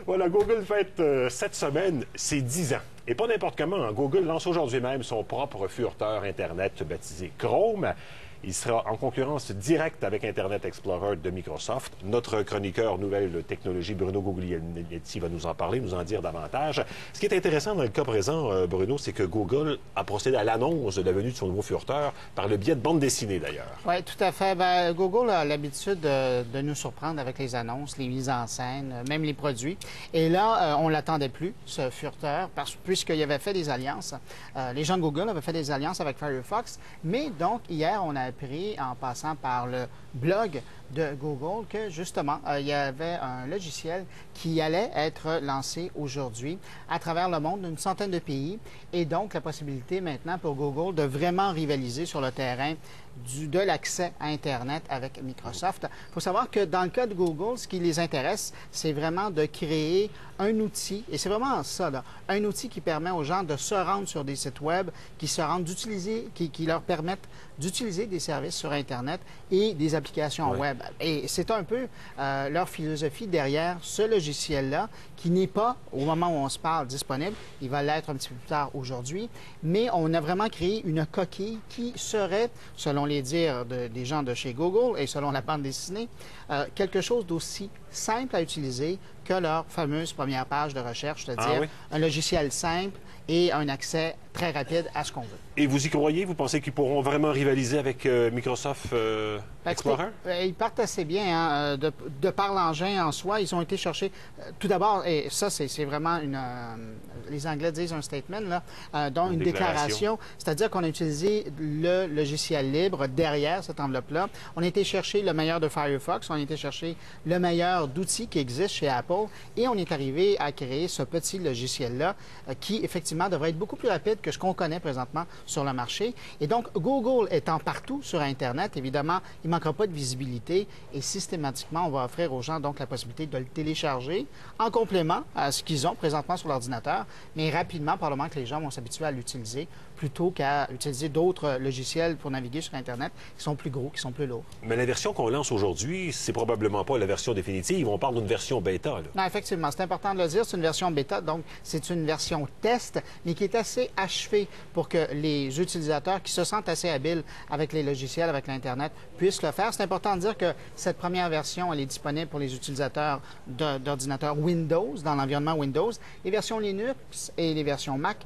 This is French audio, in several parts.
Voilà, Google fête cette semaine ses 10 ans. Et pas n'importe comment, hein. Google lance aujourd'hui même son propre furteur Internet baptisé Chrome. Il sera en concurrence directe avec Internet Explorer de Microsoft. Notre chroniqueur nouvelle technologie, Bruno Guglielminetti, va nous en parler, nous en dire davantage. Ce qui est intéressant dans le cas présent, Bruno, c'est que Google a procédé à l'annonce de la venue de son nouveau furteur par le biais de bande dessinée, d'ailleurs. Oui, tout à fait. Ben, Google a l'habitude de nous surprendre avec les annonces, les mises en scène, même les produits. Et là, on ne l'attendait plus, ce furteur, puisqu'il avait fait des alliances. Les gens de Google avaient fait des alliances avec Firefox. Mais donc, hier, on a appris, en passant par le blog de Google, que justement, il y avait un logiciel qui allait être lancé aujourd'hui à travers le monde, une centaine de pays, et donc la possibilité maintenant pour Google de vraiment rivaliser sur le terrain de l'accès à Internet avec Microsoft. Il faut savoir que dans le cas de Google, ce qui les intéresse, c'est vraiment de créer un outil, et c'est vraiment ça, là, un outil qui permet aux gens de se rendre sur des sites web, qui leur permettent d'utiliser des services sur Internet et des applications web. Et c'est un peu leur philosophie derrière ce logiciel-là, qui n'est pas, au moment où on se parle, disponible. Il va l'être un petit peu plus tard aujourd'hui. Mais on a vraiment créé une coquille qui serait, selon les dires des gens de chez Google et selon la bande dessinée, quelque chose d'aussi simple à utiliser que leur fameuse première page de recherche, c'est-à-dire un logiciel simple et un accès très rapide à ce qu'on veut. Et vous y croyez? Vous pensez qu'ils pourront vraiment rivaliser avec Microsoft Explorer? Ils partent assez bien, hein, de par l'engin en soi. Ils ont été chercher, tout d'abord, et ça, c'est vraiment les Anglais disent un statement, là, dont une déclaration. C'est-à-dire qu'on a utilisé le logiciel libre derrière cette enveloppe-là. On a été chercher le meilleur de Firefox, on a été chercher le meilleur d'outils qui existent chez Apple, et on est arrivé à créer ce petit logiciel-là qui, effectivement, devrait être beaucoup plus rapide que ce qu'on connaît présentement sur le marché. Et donc, Google étant partout sur Internet, évidemment, il ne manquera pas de visibilité et systématiquement, on va offrir aux gens donc la possibilité de le télécharger en complément à ce qu'ils ont présentement sur l'ordinateur, mais rapidement, probablement que les gens vont s'habituer à l'utiliser plutôt qu'à utiliser d'autres logiciels pour naviguer sur Internet qui sont plus gros, qui sont plus lourds. Mais la version qu'on lance aujourd'hui, c'est probablement pas la version définitive. On parle d'une version bêta, là. Non, effectivement, c'est important de le dire. C'est une version bêta, donc c'est une version test, mais qui est assez achevée pour que les utilisateurs qui se sentent assez habiles avec les logiciels, avec l'Internet, puissent le faire. C'est important de dire que cette première version, elle est disponible pour les utilisateurs d'ordinateurs Windows, dans l'environnement Windows. Les versions Linux et les versions Mac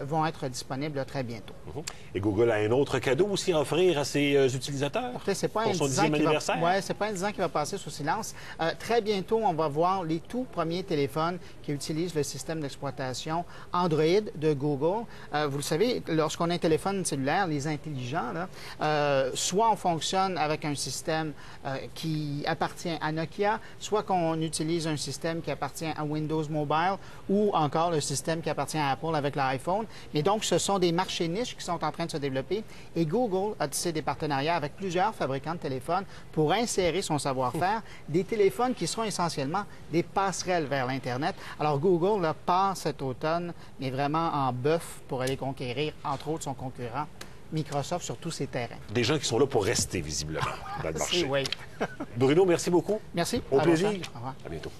vont être disponibles très bientôt. Et Google a un autre cadeau aussi à offrir à ses utilisateurs pour son 10e anniversaire? Oui, c'est pas un 10 ans qui va passer sous silence. Très bientôt, on va voir les tout premiers téléphones qui utilisent le système d'exploitation Android de Google. Vous le savez, lorsqu'on a un téléphone cellulaire, les intelligents, là, soit on fonctionne avec un système qui appartient à Nokia, soit qu'on utilise un système qui appartient à Windows Mobile ou encore le système qui appartient à Apple avec l'iPhone. Mais donc, ce sont des marchés niches qui sont en train de se développer et Google a tissé des partenariats avec plusieurs fabricants de téléphones pour insérer son savoir-faire, des téléphones qui seront essentiellement des passerelles vers l'Internet. Alors, Google là, part cet automne, mais vraiment en bœuf pour aller conquérir, entre autres, son concurrent Microsoft sur tous ses terrains. Des gens qui sont là pour rester, visiblement, dans le marché. Oui. Bruno, merci beaucoup. Merci. Au plaisir. Au revoir. À bientôt.